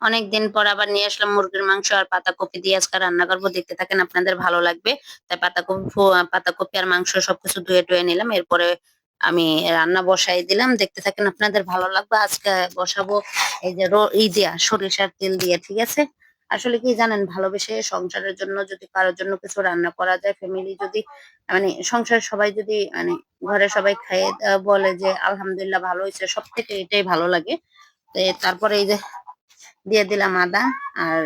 অনেকদিন পর আবার নিয়ে আসলাম মুরগির মাংস আর পাতাকপি দিয়ে আজকে রান্না করবো, দেখতে থাকেন আপনাদের ভালো লাগবে। তাই পাতাকপি আর মাংস সবকিছু ধুয়ে টুয়ে নিলাম, এরপরে আমি রান্না বসাই দিলাম, দেখতে থাকেন আপনাদের ভালো লাগবে। আজকে বসাবো এই যে দিয়া সরিষার তেল দিয়ে, ঠিক আছে। আসলে কি জানেন, ভালোবেসে সংসারের জন্য যদি কারোর জন্য কিছু রান্না করা যায়, ফ্যামিলি যদি মানে সংসারের সবাই যদি ঘরে সবাই খাইয়ে বলে যে আলহামদুলিল্লাহ ভালো হয়েছে, সব থেকে এটাই ভালো লাগে। তারপরে এই যে দিয়ে দিলাম আদা, আর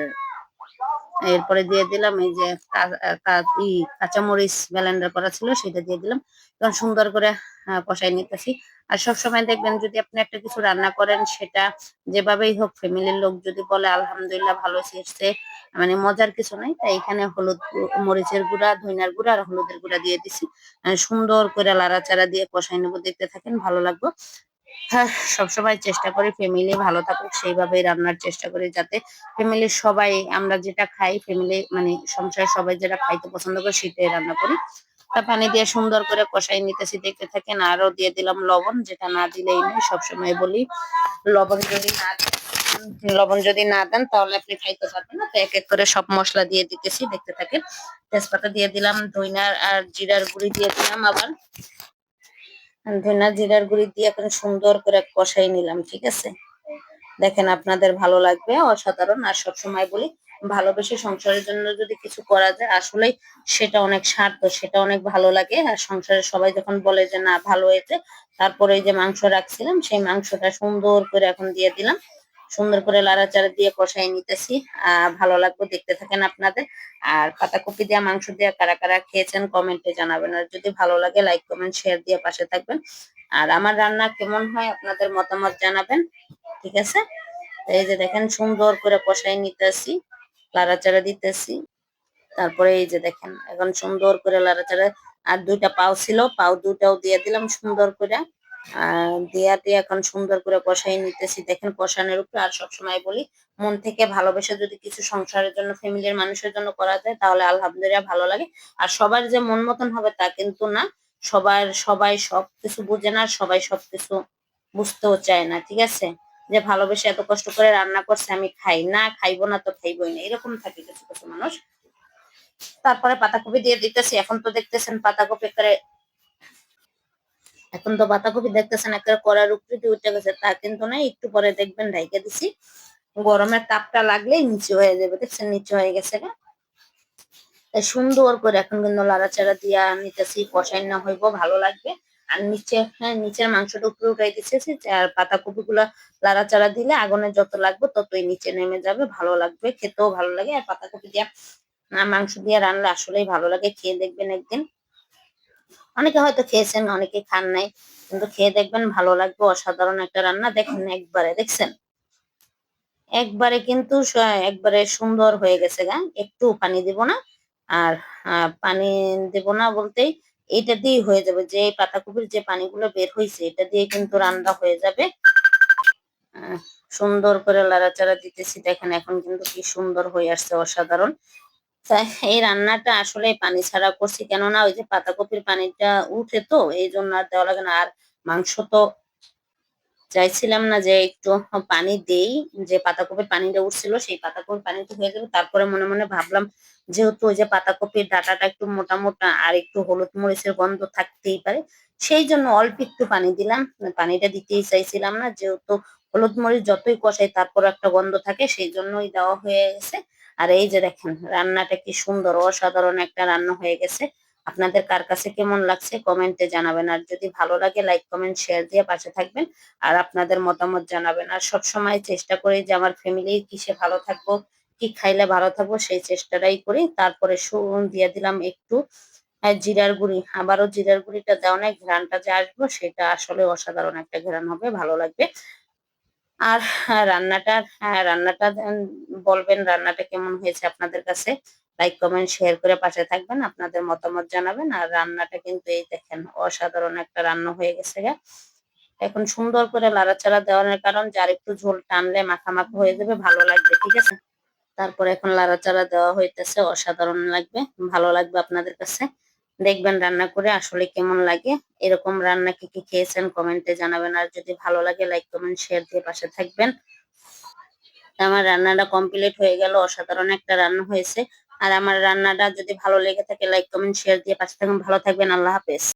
এরপরে দিয়ে দিলাম এই যে কাঁচামরিচ ব্লেন্ডার করা ছিল, সেটা দিয়ে দিলাম। তখন সুন্দর করে কষাই নিতেছি। আর সব সময় দেখবেন, যদি আপনি একটা কিছু রান্না করেন, সেটা যেভাবেই হোক, ফ্যামিলির লোক যদি বলে আলহামদুলিল্লাহ ভালো এসেছে, মানে মজার কিছু নাই। তাই এখানে হলুদ মরিচের গুঁড়া, ধনিয়ার গুঁড়া আর হলুদের গুঁড়া দিয়ে দিছি। সুন্দর করে লাড়াচাড়া দিয়ে কষাই নেবো, দেখতে থাকেন ভালো লাগবে। হ্যাঁ, সবসময় চেষ্টা করি ফ্যামিলি ভালো থাকুক, সেইভাবেই রান্নার চেষ্টা করি, যাতে ফ্যামিলির সবাই আমরা যেটা খাই, ফ্যামিলি মানে সংসারের সবাই যেটা খাইতে পছন্দ করে সেটাই রান্না করি। তা পানি দিয়ে সুন্দর করে কষাই নিতেছি, দেখতে থাকেন। আরো দিয়ে দিলাম লবণ, যেটা না দিলেই নেই, সবসময় বলি লবণ যদি না লবণ যদি না দেন তাহলে আপনি খাইতে পারবেন না। তো এক এক করে সব মশলা দিয়ে দিতেছি, দেখতে থাকেন। তেজপাতা দিয়ে দিলাম, ধইনার আর জিরার গুঁড়ি দিয়ে দিলাম, আবার ধনা জিরার গুঁড়ি দিয়ে এখন সুন্দর করে কষাই নিলাম, ঠিক আছে। দেখেন আপনাদের ভালো লাগবে, অসাধারণ। আর সবসময় বলি, ভালোবেসে সংসারের জন্য যদি কিছু করা যায়, আসলেই সেটা অনেক স্বার্থ, সেটা অনেক ভালো লাগে। আর সংসারের সবাই যখন বলে যে না ভালো হয়েছে, তারপরে এই যে মাংস রাখছিলাম, সেই মাংসটা সুন্দর করে এখন দিয়ে দিলাম, সুন্দর করে লাড়াচাড়া দিয়ে কষাই নিতেছি। ভালো লাগবে, দেখতে থাকেন আপনাদের। আর পাতাকপি দিয়ে মাংস দিয়ে কারা কারা খেয়েছেন কমেন্টে জানাবেন, আর যদি ভালো লাগে লাইক কমেন্ট শেয়ার দিয়ে পাশে থাকবেন। আর আমার রান্না কেমন হয় আপনাদের মতামত জানাবেন, ঠিক আছে। তো এই যে দেখেন সুন্দর করে কষাই নিতেছি, লাড়াচাড়া দিতেছি। তারপরে এই যে দেখেন এখন সুন্দর করে লাড়াচাড়া, আর দুইটা পাও ছিল, পাও দুটাও দিয়ে দিলাম সুন্দর করে। দিয়ে এখন সুন্দর করে কষাই নিতেছি, দেখেন কষানোর উপরে। আর সবসময় বলি, মন থেকে ভালোবেসে যদি কিছু সংসারের জন্য, ফ্যামিলির মানুষের জন্য করা যায়, তাহলে আলহামদুলিল্লাহ ভালো লাগে। আর সবার যে মন মতন হবে তা কিন্তু না, সবাই সবকিছু বুঝে না, সবাই সবকিছু বুঝতেও চায় না, ঠিক আছে। যে ভালোবেসে এত কষ্ট করে রান্না করছে, আমি খাই না, খাইবো না তো খাইবই না, এরকম থাকে কিছু কিছু মানুষ। তারপরে পাতাকপি দিয়ে দিতেছি। এখন তো দেখতেছেন পাতাকপি করে, এখন তো বাঁধাকপি দেখতেছেন একটা কড়ার উপরে দিয়ে উঠে গেছে, তা কিন্তু না, একটু পরে দেখবেন ঢাইকা দিছি, গরমের তাপটা লাগলেই নিচে হয়ে যাবে, দেখছেন নিচে হয়ে গেছে গা। তাই সুন্দর করে এখন কিন্তু লাড়াচাড়া দিয়া নিতেছি, কষাই না হইব ভালো লাগবে। আর নিচে, হ্যাঁ, নিচের মাংসটা উপরে উঠাই দিতেছি। আর পাতাকপি গুলা লাড়াচাড়া দিলে আগুনে যত লাগবে ততই নিচে নেমে যাবে, ভালো লাগবে, খেতেও ভালো লাগে। আর পাতাকপি দিয়া মাংস দিয়ে রান্না আসলেই ভালো লাগে, খেয়ে দেখবেন একদিন। অনেকে হয়তো খেয়েছেন, অনেকে খান নাই, কিন্তু খেয়ে দেখবেন ভালো লাগবে, অসাধারণ একটা রান্না। দেখেন একবারে দেখছেন, একবারে কিন্তু একবারে সুন্দর হয়ে গেছে গা, একটু পানি দিব না। আর পানি দেব না বলতেই এটা দিয়ে হয়ে যাবে, যে পাতাকপির যে পানিগুলো বের হয়েছে এটা দিয়ে কিন্তু রান্না হয়ে যাবে। আহ, সুন্দর করে লাড়াচাড়া দিতেছি, দেখেন এখন কিন্তু কি সুন্দর হয়ে আসছে, অসাধারণ। তা এই রান্নাটা আসলে পানি ছাড়া করছি, কেননা ওই যে পাতাকপির পানিটা উঠে, তো এই জন্য আর দেওয়া লাগে না। আর মাংস তো চাইছিলাম না যে একটু পানি দেই, যে পাতাকপির পানিটা উঠছিল সেই পাতাকপির পানিতে হয়ে যাবে। তারপরে মনে মনে ভাবলাম, যেহেতু ওই যে পাতাকপির ডাটাটা একটু মোটা মোটা, আর একটু হলুদ মরিচের গন্ধ থাকতেই পারে, সেই জন্য অল্প একটু পানি দিলাম। পানিটা দিতেই চাইছিলাম না, যেহেতু হলুদ মরিচ যতই কষাই তারপর একটা গন্ধ থাকে, সেই জন্যই দেওয়া হয়ে গেছে। আর এই যে দেখেন রান্নাটা কি সুন্দর, অসাধারণ একটা রান্না হয়ে গেছে। আপনাদের কার কাছে কেমন লাগছে কমেন্টে জানাবেন, আর যদি ভালো লাগে লাইক কমেন্ট শেয়ার দিয়ে পাশে থাকবেন, আর আপনাদের মতামত জানাবেন। আর সব সময় চেষ্টা করি যে আমার ফ্যামিলি কিসে ভালো থাকবো, কি খাইলে ভালো থাকবো, সেই চেষ্টাটাই করি। তারপরে দিয়ে দিলাম একটু জিরার গুঁড়ি, আবারও জিরার গুঁড়িটা দেওয়া নাই, ঘ্রাণটা যে আসবো সেটা আসলে অসাধারণ একটা ঘ্রাণ হবে, ভালো লাগবে। আর রান্নাটা বলবেন রান্নাটা কেমন হয়েছে আপনাদের কাছে, লাইক কমেন্ট শেয়ার করে পাশে থাকবেন, আপনাদের মতামত জানাবেন। আর রান্নাটা কিন্তু এই দেখেন অসাধারণ একটা রান্না হয়ে গেছে গা। এখন সুন্দর করে লাড়াচাড়া দেওয়ার কারণ, যার একটু ঝোল টানলে মাখা মাখা হয়ে যাবে, ভালো লাগবে, ঠিক আছে। তারপরে এখন লাড়াচাড়া দেওয়া হইতেছে, অসাধারণ লাগবে, ভালো লাগবে আপনাদের কাছে। দেখবেন রান্না করে আসলে কেমন লাগে। এরকম রান্না কি কি খেয়েছেন কমেন্টে জানাবেন, আর যদি ভালো লাগে লাইক কমেন্ট শেয়ার দিয়ে পাশে থাকবেন। তো আমার রান্নাটা কমপ্লিট হয়ে গেল, অসাধারণ একটা রান্না হয়েছে। আর আমার রান্নাটা যদি ভালো লেগে থাকে লাইক কমেন্ট শেয়ার দিয়ে পাশে থাকুন। ভালো থাকবেন, আল্লাহ হাফেজ।